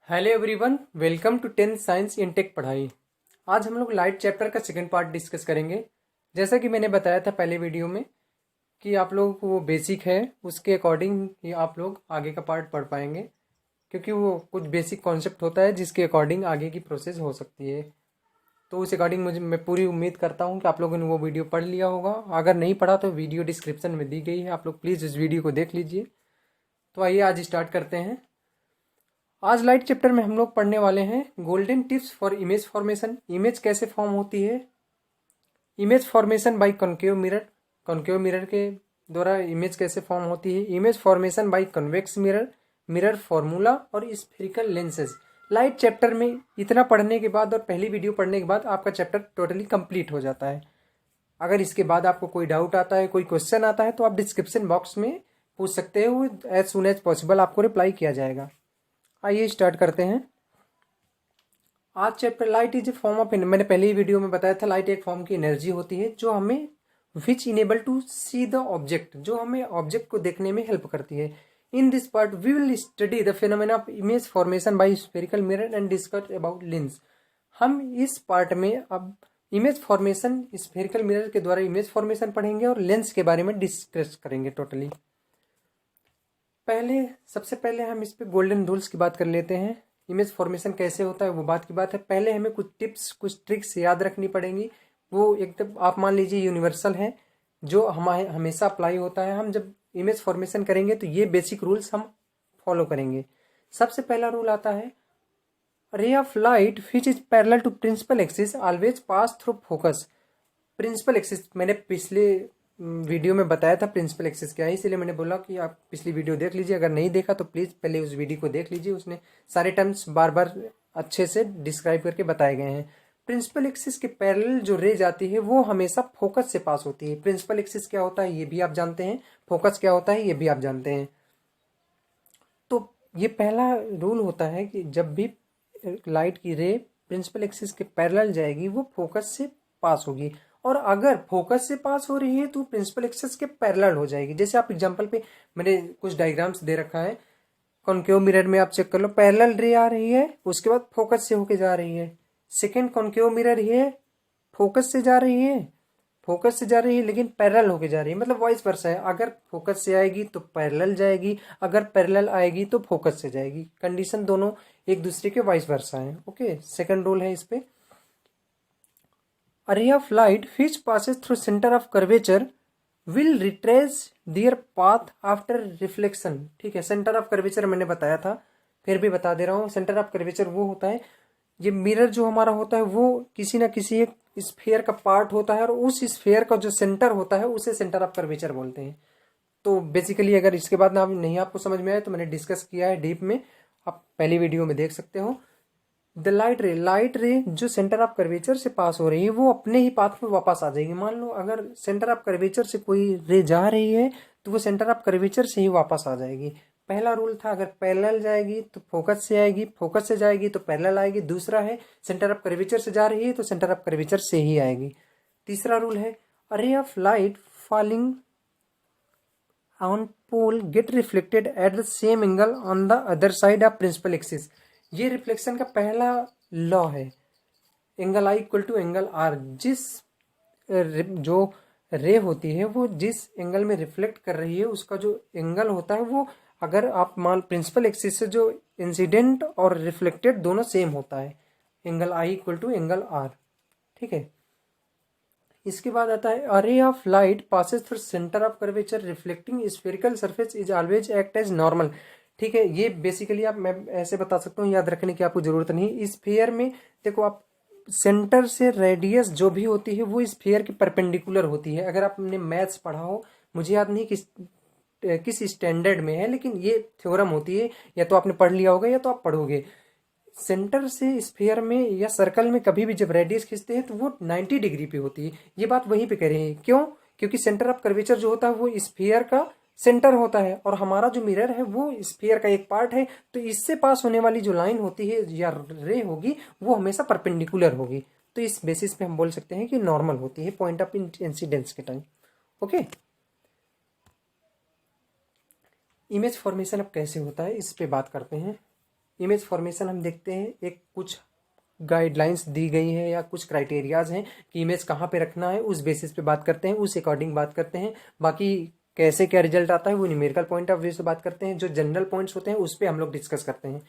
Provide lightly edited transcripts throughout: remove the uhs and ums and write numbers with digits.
Hello everyone, welcome to 10th science in tech पढ़ाई। आज हम लोग लाइट चैप्टर का सेकंड पार्ट डिस्कस करेंगे। जैसा कि मैंने बताया था पहले वीडियो में कि आप लोगों को वो बेसिक है, उसके अकॉर्डिंग ही आप लोग आगे का पार्ट पढ़ पाएंगे, क्योंकि वो कुछ बेसिक कॉन्सेप्ट होता है जिसके अकॉर्डिंग आगे की प्रोसेस हो सकती है। तो उस अकॉर्डिंग मैं पूरी उम्मीद करता हूँ कि आप लोगों ने वो वीडियो पढ़ लिया होगा। अगर नहीं पढ़ा तो वीडियो डिस्क्रिप्शन में दी गई है, आप लोग प्लीज़ उस वीडियो को देख लीजिए। तो आइए आज स्टार्ट करते हैं। आज लाइट चैप्टर में हम लोग पढ़ने वाले हैं golden tips for image formation. Image कैसे फॉर्म होती है, image formation bye concave mirror, concave mirror के द्वारा इमेज कैसे फॉर्म होती है, image formation bye convex mirror, mirror formula और स्फेरिकल लेंसेज। लाइट चैप्टर में इतना पढ़ने के बाद और पहली वीडियो पढ़ने के बाद आपका चैप्टर टोटली कंप्लीट हो जाता है। अगर इसके बाद आपको कोई डाउट आता है, कोई क्वेश्चन आता है, तो आप डिस्क्रिप्शन बॉक्स में पूछ सकते हो। एज सुन एज पॉसिबल आपको रिप्लाई किया जाएगा। आइए स्टार्ट करते हैं। आज chapter light is a form of, मैंने पहले ही वीडियो में बताया था, लाइट एक फॉर्म की एनर्जी होती है जो हमें which enable to see the object, जो हमें ऑब्जेक्ट को देखने में हेल्प करती है। In this part we will study the phenomena of image formation by spherical mirror and discuss about lens. हम इस पार्ट में अब इमेज फॉर्मेशन, स्फेरिकल मिरर के द्वारा इमेज फॉर्मेशन पढ़ेंगे और लेंस के बारे में डिस्कस करेंगे टोटली। सबसे पहले हम इस पे गोल्डन रूल्स की बात कर लेते हैं। इमेज फॉर्मेशन कैसे होता है वो बात की बात है। पहले हमें कुछ टिप्स, कुछ ट्रिक्स याद रखनी पड़ेंगी। वो एकदम आप मान लीजिए यूनिवर्सल है, जो हमारे हमेशा अप्लाई होता है। हम जब इमेज फॉर्मेशन करेंगे तो ये बेसिक रूल्स हम फॉलो करेंगे। सबसे पहला रूल आता है, ray of light which is parallel to principal axis always pass through focus. Principal axis मैंने पिछले वीडियो में बताया था प्रिंसिपल एक्सिस क्या है, इसलिए मैंने बोला कि आप पिछली वीडियो देख लीजिए। अगर नहीं देखा तो प्लीज़ पहले उस वीडियो को देख लीजिए, उसने सारे टर्म्स बार बार अच्छे से डिस्क्राइब करके बताए गए हैं। प्रिंसिपल एक्सिस के पैरेलल जो रेज आती है वो हमेशा फोकस से पास होती है। प्रिंसिपल एक्सिस क्या होता है ये भी आप जानते हैं, फोकस क्या होता है ये भी आप जानते हैं। तो ये पहला रूल होता है कि जब भी लाइट की रे प्रिंसिपल एक्सिस के पैरेलल जाएगी वो फोकस से पास होगी, और अगर फोकस से पास हो रही है तो प्रिंसिपल एक्सिस के पैरेलल हो जाएगी। जैसे आप एग्जांपल पे मैंने कुछ डायग्राम्स दे रखा है, कॉन्केव मिरर में आप चेक कर लो, पैरेलल रे आ रही है, उसके बाद फोकस से होके जा रही है। सेकेंड कॉन्केव मिरर है, फोकस से जा रही है, फोकस से जा रही है लेकिन पैरेलल होके जा रही है, मतलब वाइस वर्सा है। अगर फोकस से आएगी तो पैरेलल जाएगी, अगर पैरेलल आएगी तो फोकस से जाएगी। कंडीशन दोनों एक दूसरे के वाइस वर्सा है। ओके, सेकंड रूल है इस पे, a ray of light which passes through center of curvature will retrace their path after reflection। ठीक है, सेंटर ऑफ कर्वेचर मैंने बताया था, फिर भी बता दे रहा हूँ। सेंटर ऑफ कर्वेचर वो होता है, ये मिरर जो हमारा होता है वो किसी ना किसी एक स्फेयर का पार्ट होता है, और उस स्फेयर का जो सेंटर होता है उसे सेंटर ऑफ कर्वेचर बोलते हैं। तो बेसिकली अगर इसके बाद ना नहीं आपको समझ में आए तो मैंने डिस्कस किया है डीप में, आप पहली वीडियो में देख सकते हो। द लाइट रे जो सेंटर ऑफ कर्वेचर से पास हो रही है वो अपने ही पाथ में वापस आ जाएगी। मान लो अगर सेंटर ऑफ कर्वेचर से कोई रे जा रही है तो वो सेंटर ऑफ कर्वेचर से ही वापस आ जाएगी। पहला रूल था, अगर पैरेलल जाएगी तो फोकस से आएगी, फोकस से जाएगी तो पैरेलल आएगी। दूसरा है, सेंटर ऑफ कर्वेचर से जा रही है तो सेंटर ऑफ कर्वेचर से ही आएगी। तीसरा रूल है, a ray of light falling on pole get reflected at the same angle on the other side of principal axis. ये रिफ्लेक्शन का पहला लॉ है, angle i equal to angle r. जिस जो रे होती है वो जिस एंगल में रिफ्लेक्ट कर रही है उसका जो एंगल होता है वो, अगर आप मान प्रिंसिपल एक्सिस से जो इंसिडेंट और रिफ्लेक्टेड दोनों सेम होता है, angle i equal to angle r. ठीक है, इसके बाद आता है, a ray of light passes through centre of curvature reflecting spherical surface is always act as normal. ठीक है, ये बेसिकली आप, मैं ऐसे बता सकता हूँ, याद रखने की आपको जरूरत नहीं। इस स्फीयर में देखो आप, सेंटर से रेडियस जो भी होती है वो स्फीयर के परपेंडिकुलर होती है। अगर आपने मैथ्स पढ़ा हो, मुझे याद नहीं किस स्टैंडर्ड में है, लेकिन ये थ्योरम होती है, या तो आपने पढ़ लिया होगा या तो आप पढ़ोगे। सेंटर से स्फीयर में या सर्कल में कभी भी जब रेडियस खींचते हैं तो वो 90 डिग्री पे होती है। ये बात वहीं पे कह रहे हैं, क्यों? क्योंकि सेंटर ऑफ कर्वेचर जो होता है वो स्फीयर का सेंटर होता है, और हमारा जो मिरर है वो स्फीयर का एक पार्ट है। तो इससे पास होने वाली जो लाइन होती है या रे होगी वो हमेशा परपेंडिकुलर होगी। तो इस बेसिस पे हम बोल सकते हैं कि नॉर्मल होती है पॉइंट ऑफ इंसिडेंस के टाइम। ओके, इमेज फॉर्मेशन अब कैसे होता है इस पे बात करते हैं। इमेज फॉर्मेशन हम देखते हैं, एक कुछ गाइडलाइंस दी गई है या कुछ क्राइटेरियाज हैं कि इमेज कहाँ पे रखना है, उस बेसिस पे बात करते हैं, उस अकॉर्डिंग बात करते हैं। बाकी कैसे क्या रिजल्ट आता है वो न्यूमेरिकल पॉइंट ऑफ व्यू से बात करते हैं। जो जनरल पॉइंट्स होते हैं उस पर हम लोग डिस्कस करते हैं।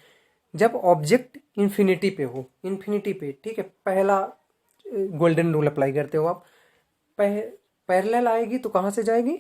जब ऑब्जेक्ट इन्फिनिटी पे हो, इन्फिनिटी पे, ठीक है, पहला गोल्डन रूल अप्लाई करते हो आप। पैरेलल आएगी तो कहाँ से जाएगी,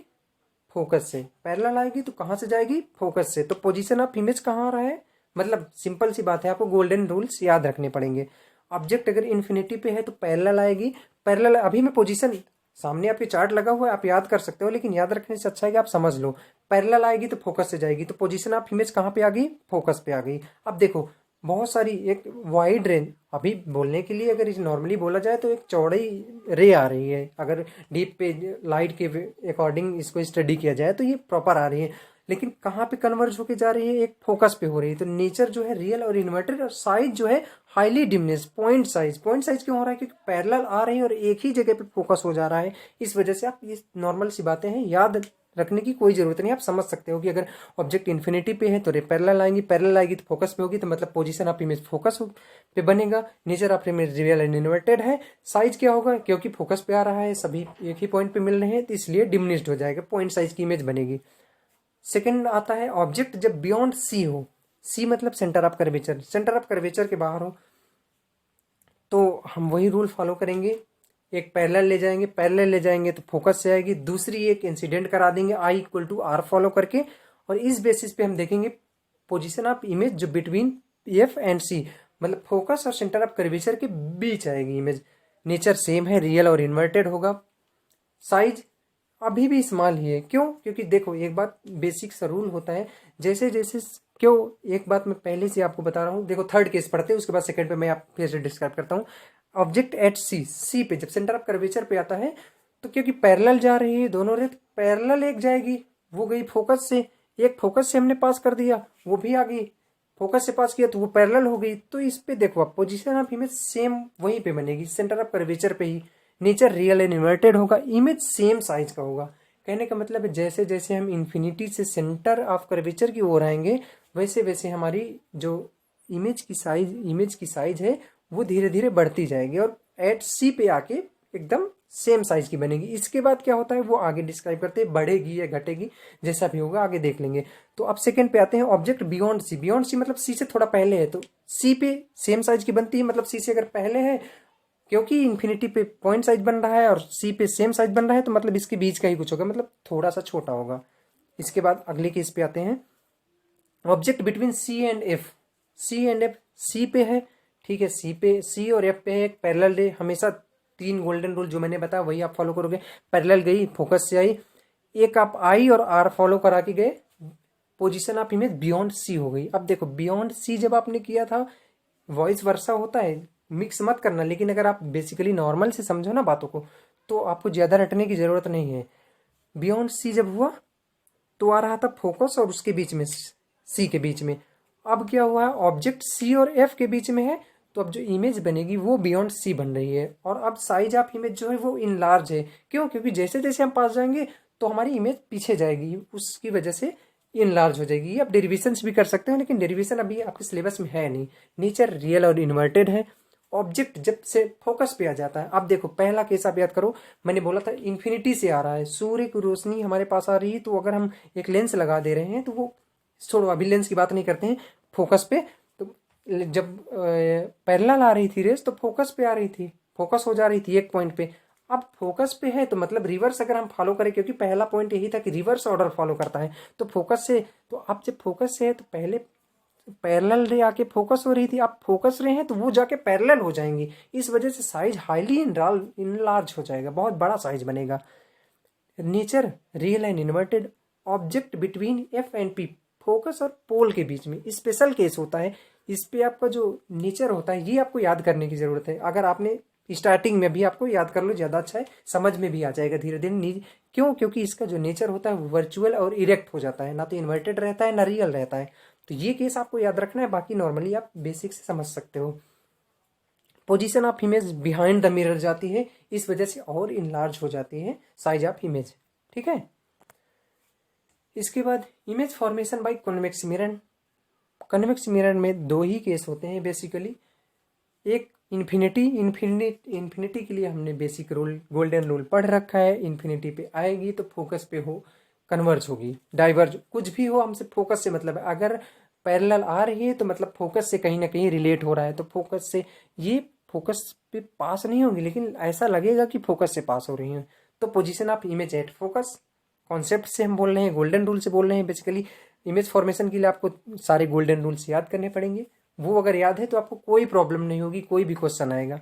फोकस से। पैरेलल आएगी तो कहाँ से जाएगी, फोकस से। तो पोजीशन ऑफ इमेज कहाँ आ रहा है, मतलब सिंपल सी बात है, आपको गोल्डन रूल्स याद रखने पड़ेंगे। ऑब्जेक्ट अगर इन्फिनिटी पे है तो पैरेलल आएगी। पैरेलल, अभी मैं पोजीशन सामने आपके चार्ट लगा हुआ है, आप याद कर सकते हो, लेकिन याद रखने से अच्छा है कि आप समझ लो। पैरेलल आएगी तो फोकस से जाएगी, तो पोजीशन ऑफ इमेज कहाँ पे आ गई, फोकस पे आ गई। अब देखो बहुत सारी, एक वाइड रेंज, अभी बोलने के लिए अगर इस नॉर्मली बोला जाए तो एक चौड़ी रे आ रही है, अगर डीप पे लाइट के अकॉर्डिंग इसको स्टडी किया जाए तो ये प्रॉपर आ रही है, लेकिन कहाँ पे कन्वर्ज होके जा रही है, एक फोकस पे हो रही है। तो नेचर जो है रियल और इन्वर्टेड, और साइज जो है हाईली डिमिनिश, पॉइंट साइज क्यों हो रहा है, क्योंकि पैरेलल आ रही है और एक ही जगह पे फोकस हो जा रहा है। इस वजह से आप, ये नॉर्मल सी बातें हैं, याद रखने की कोई जरूरत नहीं, आप समझ सकते हो कि अगर ऑब्जेक्ट इन्फिनिटी पे है तो पैरेलल आएंगी, पैरेलल आएगी तो फोकस पे होगी, तो मतलब पोजीशन ऑफ इमेज फोकस पे बनेगा। Nature of image real and inverted है। साइज क्या होगा, क्योंकि फोकस पे आ रहा है, सभी एक ही पॉइंट पे मिल रहे हैं, तो इसलिए डिमिनिश्ड हो जाएगा, पॉइंट साइज की इमेज बनेगी। सेकंड आता है ऑब्जेक्ट जब बियॉन्ड सी हो, सी मतलब centre of curvature, centre of curvature के बाहर हो, तो हम वही रूल फॉलो करेंगे। एक पैरेलल ले जाएंगे, पैरेलल ले जाएंगे तो फोकस से आएगी, दूसरी एक इंसिडेंट करा देंगे I equal to r follow करके, और इस बेसिस पे हम देखेंगे पोजीशन ऑफ इमेज जो बिटवीन एफ एंड सी, मतलब फोकस और सेंटर ऑफ कर्वेचर के बीच आएगी इमेज। नेचर सेम है, रियल और इन्वर्टेड होगा। साइज अभी भी स्मॉल ही है, क्यों, क्योंकि देखो एक बात बेसिक सा रूल होता है, जैसे जैसे, क्यों, एक बात मैं पहले से आपको बता रहा हूँ। देखो थर्ड केस पढ़ते हैं, उसके बाद सेकंड पे मैं आप फिर से डिस्क्राइब करता हूँ। ऑब्जेक्ट एट सी, सी पे जब सेंटर ऑफ कर्वेचर पे आता है, तो क्योंकि पैरेलल जा रही है दोनों रेत, पैरेलल एक जाएगी, वो गई फोकस से, एक फोकस से हमने पास कर दिया, वो भी आ गई, फोकस से पास किया तो वो पैरेलल हो गई। तो इस पे देखो आप, पोजीशन ऑफ इमेज सेम वहीं पे बनेगी, सेंटर ऑफ कर्वेचर पे ही। नेचर रियल एंड इन्वर्टेड होगा, इमेज सेम साइज का होगा। कहने का मतलब है जैसे जैसे हम इन्फिनिटी से सेंटर ऑफ कर्वेचर की ओर आएंगे, वैसे वैसे हमारी जो इमेज की साइज है वो धीरे धीरे बढ़ती जाएगी, और एट सी पे आके एकदम सेम साइज की बनेगी। इसके बाद क्या होता है वो आगे डिस्क्राइब करते हैं, बढ़ेगी या घटेगी जैसा भी होगा आगे देख लेंगे। तो अब सेकंड पे आते हैं, object beyond C, beyond C मतलब सी से थोड़ा पहले है, तो सी पे सेम साइज की बनती है, मतलब सी से अगर पहले है, क्योंकि इन्फिनिटी पे पॉइंट साइज बन रहा है और सी पे सेम साइज बन रहा है, तो मतलब इसके बीच का ही कुछ होगा, मतलब थोड़ा सा छोटा होगा। इसके बाद अगले केस पे आते हैं, object between c and f, c and f, c पे है, ठीक है, सी पे, सी और एफ पे है, एक पैरेलल है, हमेशा 3 गोल्डन रूल जो मैंने बताया वही आप फॉलो करोगे। पैरेलल गई, फोकस से आई, एक आप आई और आर फॉलो करा के गए, position of image beyond C हो गई। अब देखो बियॉन्ड सी जब आपने किया था, वॉइस वर्सा होता है, मिक्स मत करना, लेकिन अगर आप बेसिकली नॉर्मल से समझो ना बातों को, तो आपको ज्यादा रटने की जरूरत नहीं है। बियॉन्ड सी जब हुआ तो आ रहा था फोकस और उसके बीच में सी के बीच में। अब क्या हुआ है, ऑब्जेक्ट सी और एफ के बीच में है, तो अब जो इमेज बनेगी वो बियॉन्ड सी बन रही है। और अब साइज ऑफ इमेज जो है वो इन लार्ज है, क्यों, क्योंकि जैसे जैसे हम पास जाएंगे तो हमारी इमेज पीछे जाएगी, उसकी वजह से इन लार्ज हो जाएगी। आप डेरिवेशन भी कर सकते हो, लेकिन डेरिवेशन अभी आपके सिलेबस में है नहीं। नेचर रियल और इन्वर्टेड है। ऑब्जेक्ट जब से फोकस पे आ जाता है, अब देखो पहला केस आप याद करो, मैंने बोला था इन्फिनिटी से आ रहा है, सूर्य की रोशनी हमारे पास आ रही है, तो अगर हम एक लेंस लगा दे रहे हैं तो वो, छोड़ो अभी लेंस की बात नहीं करते हैं, फोकस पे, तो जब पैरेलल आ रही थी रेस तो फोकस पे आ रही थी, फोकस हो जा रही थी एक पॉइंट पे। अब फोकस पे है तो मतलब रिवर्स अगर हम फॉलो करें, क्योंकि पहला पॉइंट यही था कि रिवर्स ऑर्डर फॉलो करता है, तो फोकस से, तो अब जब फोकस से है तो पहले पैरेलल रे आके फोकस हो रही थी, आप फोकस रहे हैं तो वो जाके पैरेलल हो जाएंगी, इस वजह से साइज हाईली इनलार्ज हो जाएगा, बहुत बड़ा साइज बनेगा। Nature real and inverted, object between F and P, focus और पोल के बीच में स्पेशल केस होता है। इस पे आपका जो नेचर होता है ये आपको याद करने की जरूरत है, अगर आपने स्टार्टिंग में भी आपको याद कर लो ज्यादा अच्छा है, समझ में भी आ जाएगा धीरे धीरे। क्यों, क्योंकि इसका जो नेचर होता है वो वर्चुअल और इरेक्ट हो जाता है, ना तो इन्वर्टेड रहता है ना रियल रहता है। तो ये केस आपको याद रखना है, बाकी नॉर्मली आप बेसिक से समझ सकते हो। Position of image behind the mirror जाती है, इस वजह से और इनलार्ज हो जाती है साइज ऑफ इमेज, ठीक है। इसके बाद image formation by convex mirror, convex mirror में दो ही केस होते हैं बेसिकली। एक इन्फिनिटी के लिए हमने बेसिक रूल गोल्डन रूल पढ़ रखा है, इन्फिनिटी पे आएगी तो फोकस पे हो कन्वर्ज होगी, डाइवर्ज कुछ भी हो, हमसे फोकस से मतलब है। अगर पैरेलल आ रही है तो मतलब फोकस से कहीं ना कहीं रिलेट हो रहा है, तो फोकस से ये फोकस पे पास नहीं होंगी, लेकिन ऐसा लगेगा कि फोकस से पास हो रही है। तो position of image at focus concept से हम बोल रहे हैं, गोल्डन रूल से बोल रहे हैं। बेसिकली इमेज फॉर्मेशन के लिए आपको सारे गोल्डन रूल्स याद करने पड़ेंगे। वो अगर याद है तो आपको कोई प्रॉब्लम नहीं होगी, कोई भी क्वेश्चन आएगा।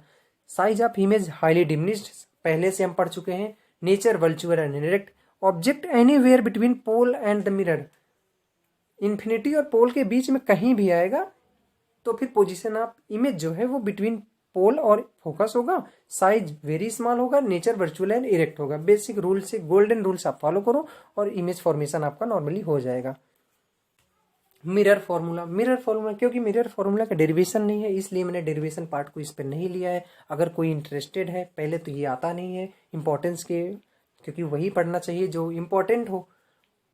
Size of image highly diminished पहले से हम पढ़ चुके हैं। Nature virtual and indirect object anywhere between pole and the mirror, infinity और पोल के बीच में कहीं भी आएगा तो फिर पोजीशन ऑफ इमेज जो है वो बिटवीन पोल और फोकस होगा। साइज वेरी स्मॉल होगा, नेचर वर्चुअल एंड इरेक्ट होगा। बेसिक रूल से गोल्डन रूल्स आप फॉलो करो और इमेज फॉर्मेशन आपका नॉर्मली हो जाएगा। मिरर फॉर्मूला क्योंकि मिरर फॉर्मूला का डेरिवेशन नहीं है, इसलिए मैंने डेरिवेशन पार्ट को इस पर नहीं लिया है। अगर कोई इंटरेस्टेड है, पहले तो ये आता नहीं है इंपॉर्टेंस के, क्योंकि वही पढ़ना चाहिए जो इम्पोर्टेंट हो।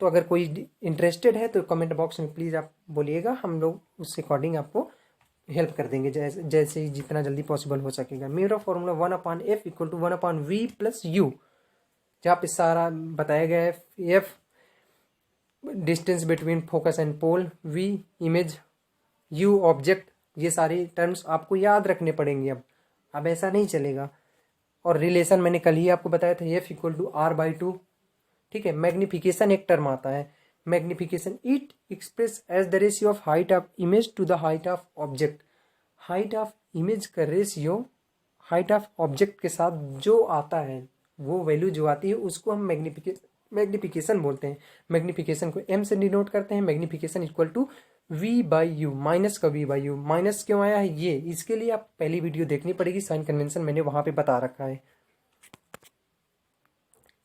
तो अगर कोई इंटरेस्टेड है तो कमेंट बॉक्स में प्लीज़ आप बोलिएगा, हम लोग उसके अकॉर्डिंग आपको हेल्प कर देंगे जैसे जितना जल्दी पॉसिबल हो सकेगा। Mirror formula 1/f equal to 1/v plus u, जहाँ पे सारा बताया गया है। F distance between focus and pole, V image, U object, ये सारी टर्म्स आपको याद रखने पड़ेंगे। अब ऐसा नहीं चलेगा। और रिलेशन मैंने कल ही आपको बताया था, एफ इक्वल टू r/2। ठीक है। मैग्निफिकेशन एक टर्म आता है, magnification it express as the ratio of height of image to the height of object. Height of image का रेशियो हाइट ऑफ ऑब्जेक्ट के साथ जो आता है, वो वैल्यू जो आती है उसको हम मैग्निफिकेशन बोलते हैं। मैग्निफिकेशन को m से डिनोट करते हैं। Magnification equal to v/u, minus का v/u। माइनस क्यों आया है ये, इसके लिए आप पहली वीडियो देखनी पड़ेगी, साइन कन्वेंशन मैंने वहां पे बता रखा है।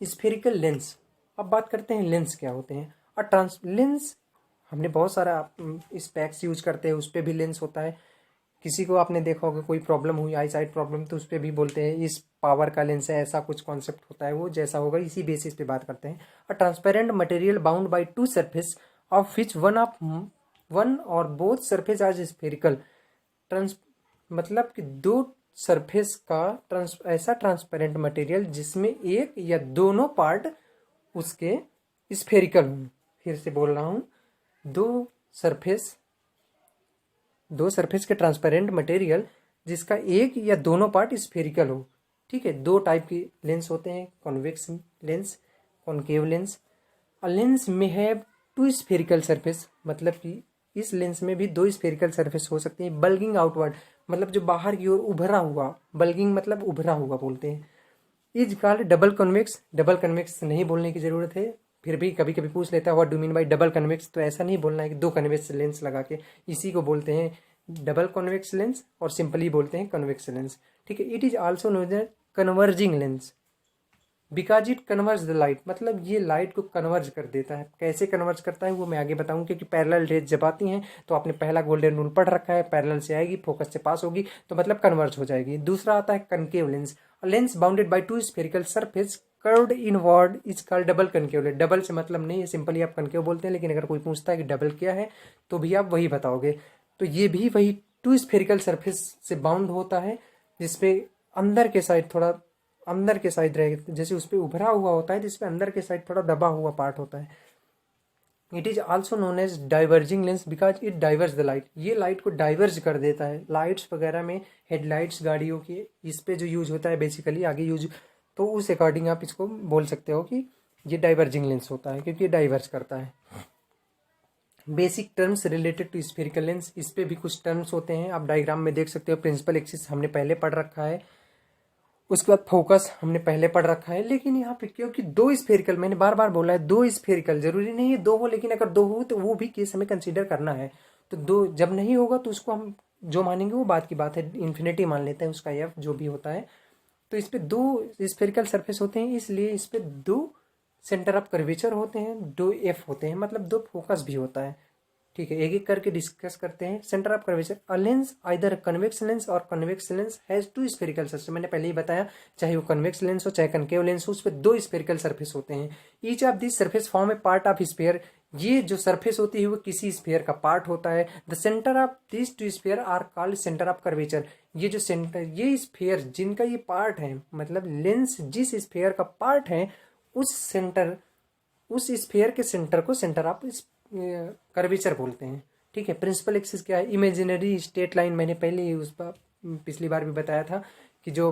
स्फेरिकल लेंस, अब बात करते हैं लेंस क्या होते हैं। और लेंस हमने बहुत सारा स्पेक्स यूज करते हैं, उस पर भी लेंस होता है। किसी को आपने देखा होगा कोई प्रॉब्लम हुई, आई साइट प्रॉब्लम, तो उस पर भी बोलते हैं इस पावर का लेंस है, ऐसा कुछ कॉन्सेप्ट होता है। वो जैसा होगा इसी बेसिस पे बात करते हैं। A transparent material bound by two surface of which one और बोथ सरफेस आज स्फेरिकल। मतलब कि दो सरफेस का ऐसा ट्रांसपेरेंट मटेरियल जिसमें एक या दोनों पार्ट उसके स्फेरिकल हो। फिर से बोल रहा हूँ, दो सरफेस के ट्रांसपेरेंट मटेरियल जिसका एक या दोनों पार्ट स्फेरिकल हो। ठीक है। दो टाइप के लेंस होते हैं, convex lens, concave lens. A lens में हैव टू स्फेरिकल सरफेस, मतलब कि इस लेंस में भी दो स्फेरिकल सरफेस हो सकते हैं। बल्गिंग आउटवर्ड, मतलब जो बाहर की ओर उभरा हुआ, बल्गिंग मतलब उभरा हुआ बोलते हैं। Is called double convex. Double convex नहीं बोलने की जरूरत है, फिर भी कभी कभी पूछ लेता है what do mean by double convex, तो ऐसा नहीं बोलना है कि दो कन्वेक्स लेंस लगा के, इसी को बोलते हैं डबल कन्वेक्स लेंस और सिंपली बोलते हैं कन्वेक्स लेंस। ठीक है। It is also known as converging lens because it converge the light, मतलब ये लाइट को कन्वर्ज कर देता है। कैसे कन्वर्ज करता है वो मैं आगे बताऊं, क्योंकि पैरेलल रेज जब आती हैं तो आपने पहला गोल्डन रूल पढ़ रखा है, पैरेलल से आएगी, फोकस से पास होगी तो मतलब कन्वर्ज हो जाएगी। दूसरा आता है concave lens, lens bounded by two spherical surface curved inward is called double concave lens. Double से मतलब नहीं है, सिंपली आप कनकेव बोलते हैं, लेकिन अगर कोई पूछता है कि डबल क्या है तो भी आप वही बताओगे। तो ये भी वही टू स्फेरिकल सरफेस से बाउंड होता है, जिसपे अंदर के साइड थोड़ा अंदर के साइड रहेगा, जैसे उस पर उभरा हुआ होता है, जिसपे अंदर के साइड थोड़ा दबा हुआ पार्ट होता है। It is also known as diverging lens because it diverse the light, ये लाइट को डाइवर्ज कर देता है। लाइट्स वगैरह में, हेडलाइट्स गाड़ियों की, इस पे जो यूज होता है बेसिकली आगे यूज, तो उस अकॉर्डिंग आप इसको बोल सकते हो कि ये डाइवर्जिंग लेंस होता है, क्योंकि ये डाइवर्स करता है। Basic terms related to spherical lens, इस पे भी कुछ टर्म्स होते हैं, आप डायग्राम में देख सकते हो। प्रिंसिपल एक्सिस हमने पहले पढ़ रखा है, उसके बाद फोकस हमने पहले पढ़ रखा है। लेकिन यहाँ पे क्योंकि दो स्फेरिकल, मैंने बार बार बोला है दो स्फेरिकल, जरूरी नहीं है दो हो, लेकिन अगर दो हो तो वो भी केस हमें कंसीडर करना है। तो दो जब नहीं होगा तो उसको हम जो मानेंगे वो बात की बात है, इन्फिनिटी मान लेते हैं उसका, एफ जो भी होता है। तो इस पे दो स्फेरिकल सरफेस होते हैं, इसलिए इस पे दो सेंटर ऑफ कर्वेचर होते हैं, दो एफ होते हैं, मतलब दो फोकस भी होता है। ठीक है। एक एक करके डिस्कस करते हैं। Centre of curvature, a lens either convex lens और convex lens has two spherical surface, मैंने पहले ही बताया, चाहे वो कन्वेक्स लेंस हो चाहे कनकेव लेंस हो, उस पर दो स्फेरिकल सरफेस होते हैं। Each of this surface form A part of sphere, ये जो सरफेस होती है वो किसी स्फीयर का पार्ट होता है। The centre of this two sphere are called centre of curvature. ये जो सेंटर, ये स्फीयर जिनका ये पार्ट है, मतलब लेंस जिस स्फीयर का पार्ट है, उस सेंटर, उस स्फीयर के सेंटर को सेंटर ऑफ कर्वेचर बोलते हैं। ठीक है। प्रिंसिपल एक्सिस क्या है? Imaginary straight line. मैंने पहले ही उस पर पिछली बार भी बताया था कि जो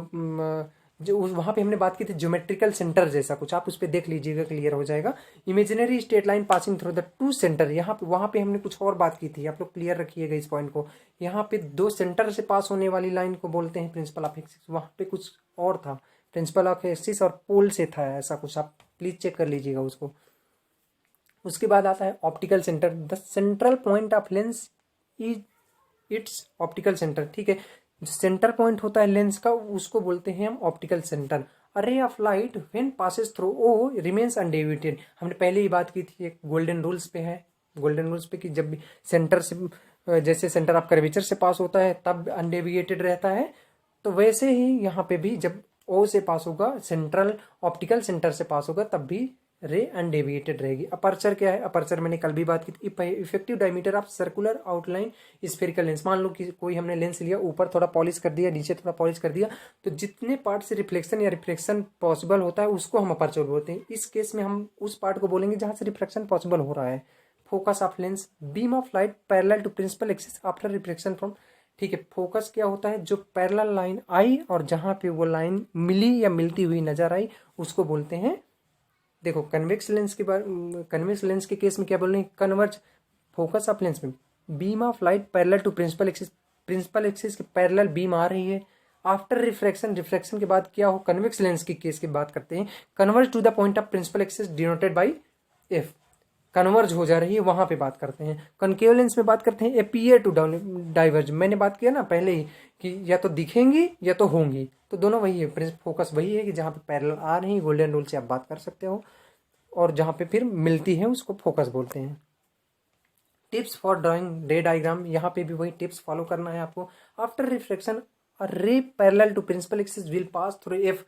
वहां पे हमने बात की थी ज्योमेट्रिकल सेंटर जैसा कुछ, आप उस पर देख लीजिएगा, क्लियर हो जाएगा। Imaginary straight line passing through the two centre, यहाँ पे वहां पे हमने कुछ और बात की थी, आप लोग क्लियर रखिएगा इस पॉइंट को। यहाँ पे दो सेंटर से पास होने वाली लाइन को बोलते हैं प्रिंसिपल ऑफ एक्सिस। वहां पे कुछ और था, प्रिंसिपल ऑफ एक्सिस और पोल से था ऐसा कुछ, आप प्लीज चेक कर लीजिएगा उसको। उसके बाद आता है optical centre. The central point of lens is it's optical centre. ठीक है, जो सेंटर पॉइंट होता है लेंस का उसको बोलते हैं हम optical centre. A ray of light when passes through O remains undeviated. हमने पहले ही बात की थी, एक गोल्डन रूल्स पे है, गोल्डन रूल्स पे कि जब भी सेंटर से, जैसे सेंटर ऑफ कर्वेचर से पास होता है तब अनडेविएटेड रहता है, तो वैसे ही यहाँ पे भी जब ओ से पास होगा, सेंट्रल ऑप्टिकल सेंटर से पास होगा, तब भी रे अनडेविएटेड रहेगी। अपर्चर क्या है? अपर्चर मैंने कल भी बात की थी, effective diameter of circular outline spherical lens. मान लो कि कोई हमने लेंस लिया, ऊपर थोड़ा पॉलिश कर दिया, नीचे थोड़ा पॉलिश कर दिया, तो जितने पार्ट से रिफ्लेक्शन या रिफ्लेक्शन पॉसिबल होता है उसको हम अपर्चर बोलते हैं। इस केस में हम उस पार्ट को बोलेंगे जहां से रिफ्लेक्शन पॉसिबल हो रहा है। Focus of lens, beam of light parallel to principal axis after reflection from. ठीक है, फोकस क्या होता है? जो पैरेलल लाइन आई और जहां पे वो लाइन मिली या मिलती हुई नजर आई उसको बोलते हैं। देखो कन्वेक्स लेंस के बारे, कन्वेक्स लेंस के केस में क्या बोल रहे हैं? कन्वर्ज। फोकस ऑफ लेंस में beam of light parallel to principal axis, principal axis के पैरेलल बीम आ रही है आफ्टर रिफ्रैक्शन। रिफ्रैक्शन के बाद क्या हो? कन्वेक्स लेंस की केस की बात करते हैं। Converge to the point of principal axis denoted by F. Converge हो जा रही है, वहां पे बात करते हैं। कनकेव लेंस में बात करते हैं अपीयर टू डाइवर्ज। मैंने बात किया ना पहले ही कि या तो दिखेंगी या तो होंगी, तो दोनों वही है। फोकस वही है कि जहां पे पैरेलल आ रही है, गोल्डन रूल से आप बात कर सकते हो, और जहां पे फिर मिलती है उसको फोकस बोलते हैं। टिप्स फॉर ड्राइंग रे डायग्राम, यहाँ पे भी वही टिप्स फॉलो करना है आपको। After reflection a ray parallel to principal axis will pass through F.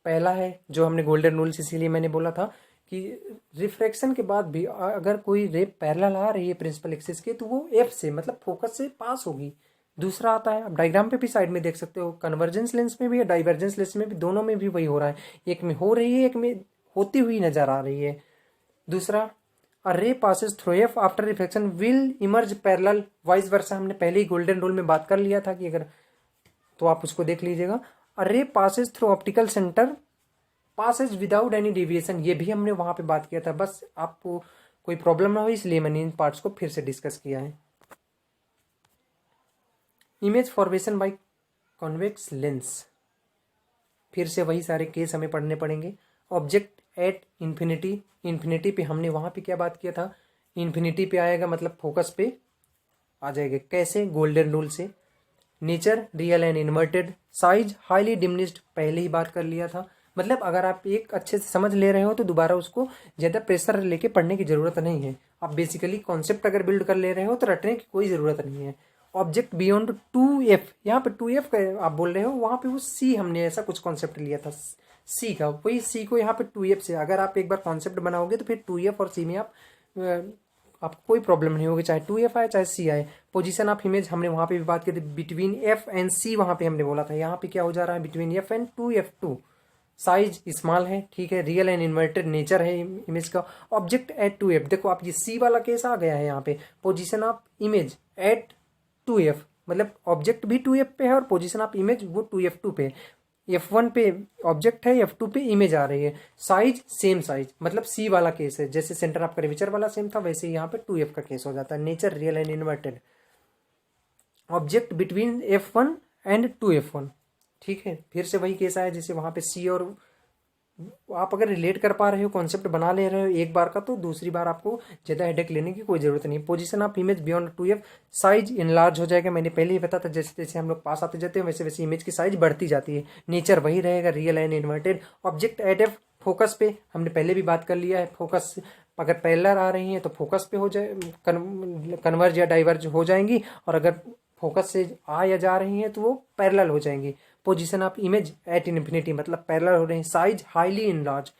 पहला है जो हमने गोल्डन रूल्स, इसीलिए मैंने बोला था कि रिफ्रैक्शन के बाद भी अगर कोई रे पैरेलल आ रही है प्रिंसिपल एक्सिस के, तो वो एफ से मतलब फोकस से पास होगी। दूसरा आता है, आप डायग्राम पे भी साइड में देख सकते हो, कन्वर्जेंस लेंस में भी या डाइवर्जेंस लेंस में भी, दोनों में भी वही हो रहा है। एक में हो रही है, एक में होती हुई नजर आ रही है। दूसरा, a ray passes through f after reflection will emerge parallel vice versa. हमने पहले ही गोल्डन रूल में बात कर लिया था कि अगर, तो आप उसको देख लीजिएगा। A ray passes through optical centre passes without any deviation, ये भी हमने वहां पे बात किया था। बस आपको कोई प्रॉब्लम ना हो इसलिए मैंने इन पार्ट्स को फिर से डिस्कस किया है। Image formation by convex lens, फिर से वही सारे केस हमें पढ़ने पड़ेंगे। ऑब्जेक्ट एट इन्फिनिटी, इन्फिनिटी पे हमने वहां पे क्या बात किया था? इन्फिनिटी पे आएगा मतलब फोकस पे आ जाएगा। कैसे? गोल्डन रूल से। Nature real and inverted, size highly diminished, पहले ही बात कर लिया था। मतलब अगर आप एक अच्छे से समझ ले रहे हो तो दोबारा उसको ज्यादा प्रेशर लेके पढ़ने की जरूरत नहीं है। आप बेसिकली कॉन्सेप्ट अगर बिल्ड कर ले रहे हो तो रटने की कोई जरूरत नहीं है। ऑब्जेक्ट बियॉन्ड 2f, यहाँ पे 2f का आप बोल रहे हो, वहां पे वो c हमने ऐसा कुछ कॉन्सेप्ट लिया था c का, वही c को यहाँ पे 2f से अगर आप एक बार कॉन्सेप्ट बनाओगे तो फिर 2f और c में आपको कोई प्रॉब्लम नहीं होगी, चाहे 2f आए चाहे c आए। पोजीशन ऑफ इमेज हमने वहां पे भी बात की थी, बिटवीन f एंड c वहां पे हमने बोला था। यहाँ पे क्या हो जा रहा है? Between f and 2f2। Size small है, ठीक है। रियल एंड इन्वर्टेड नेचर है इमेज का। ऑब्जेक्ट एट 2f, देखो आप ये c वाला केस आ गया है यहाँ पे। Position of image at 2f, मतलब ऑब्जेक्ट भी 2f पे है और पोजीशन ऑफ इमेज वो 2f2 पे है। f1 पे ऑब्जेक्ट है, f2 पे इमेज आ रही है। साइज सेम साइज, मतलब c वाला केस है। जैसे सेंटर ऑफ कर्वेचर वाला सेम था, वैसे यहाँ पे 2f का केस हो जाता है। Nature real and inverted, object between f1 and 2f1, ठीक है। फिर से वही केस आया जैसे वहां पे c, और आप अगर रिलेट कर पा रहे हो, कॉन्सेप्ट बना ले रहे हो एक बार का, तो दूसरी बार आपको ज्यादा हेडेक लेने की कोई जरूरत नहीं। Position of image beyond 2f, size enlarge हो जाएगा। मैंने पहले ही बताया था, जैसे जैसे हम लोग पास आते जाते हैं वैसे वैसे इमेज की साइज बढ़ती जाती है। नेचर वही रहेगा, real and inverted. Object at F, focus पे हमने पहले भी बात कर लिया है। फोकस अगर पैरेलल आ रही है तो फोकस पे हो जाए, कन्वर्ज या डाइवर्ज हो जाएंगी, और अगर फोकस से आ या जा रही है तो वो पैरेलल हो जाएंगी। Position of image at infinity, मतलब पैरेलल हो रहे हैं। साइज हाईली इनलार्ज,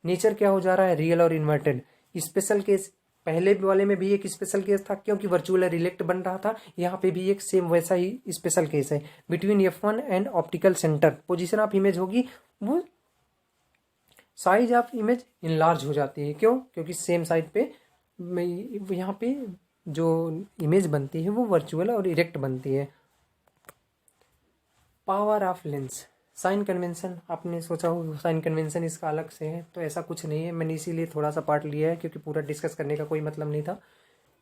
नेचर क्या हो जा रहा है? रियल और इन्वर्टेड। स्पेशल केस पहले वाले में भी एक स्पेशल केस था क्योंकि वर्चुअल रिलेक्ट बन रहा था, यहाँ पे भी एक सेम वैसा ही स्पेशल केस है। Between F1 and optical centre position of image होगी, वो साइज ऑफ इमेज इनलार्ज हो जाती है। क्यों? क्योंकि सेम साइड पे यहाँ पे जो इमेज बनती है वो वर्चुअल और इरेक्ट बनती है। Power of lens, sign convention, आपने सोचा हो साइन कन्वेंशन इसका अलग से है, तो ऐसा कुछ नहीं है। मैंने इसीलिए थोड़ा सा पार्ट लिया है क्योंकि पूरा डिस्कस करने का कोई मतलब नहीं था।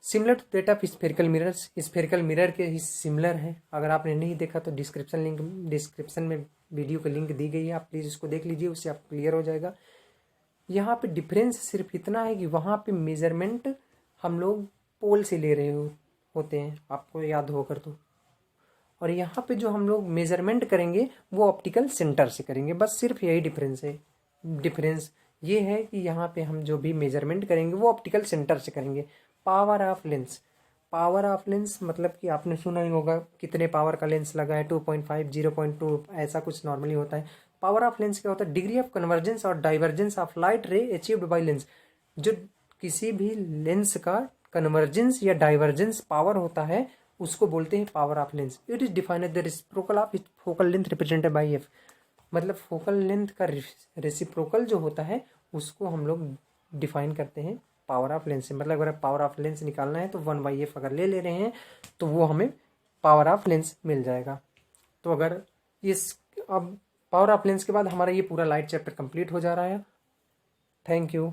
Similar to that of spherical mirrors, spherical mirror के ही सिमिलर है। अगर आपने नहीं देखा तो डिस्क्रिप्शन में वीडियो का लिंक दी गई है, आप प्लीज़ उसको देख लीजिए, उससे आप क्लियर हो जाएगा। यहाँ पे डिफरेंस सिर्फ इतना है कि वहाँ पे मेजरमेंट हम लोग पोल से ले रहे होते हैं, आपको याद होकर तो, और यहाँ पे जो हम लोग मेजरमेंट करेंगे वो ऑप्टिकल सेंटर से करेंगे। बस सिर्फ यही डिफरेंस है। डिफरेंस ये है कि यहाँ पे हम जो भी मेजरमेंट करेंगे वो ऑप्टिकल सेंटर से करेंगे। Power of lens, power of lens मतलब कि आपने सुना ही होगा कितने पावर का लेंस लगा है, 2.5, 0.2, ऐसा कुछ नॉर्मली होता है। पावर ऑफ लेंस क्या होता है? डिग्री ऑफ कन्वर्जेंस और डाइवर्जेंस ऑफ लाइट रे अचीव्ड बाय लेंस। जो किसी भी लेंस का कन्वर्जेंस या डाइवर्जेंस पावर होता है उसको बोलते हैं power of lens. It is defined the reciprocal of focal length represented by F. मतलब फोकल लेंथ का रेसिप्रोकल जो होता है उसको हम लोग डिफाइन करते हैं पावर ऑफ लेंस से। मतलब अगर पावर ऑफ लेंस निकालना है तो 1/f अगर ले रहे हैं तो वो हमें पावर ऑफ लेंस मिल जाएगा। तो अगर इस अब पावर ऑफ लेंस के बाद हमारा ये पूरा लाइट चैप्टर कंप्लीट हो जा रहा है। Thank you.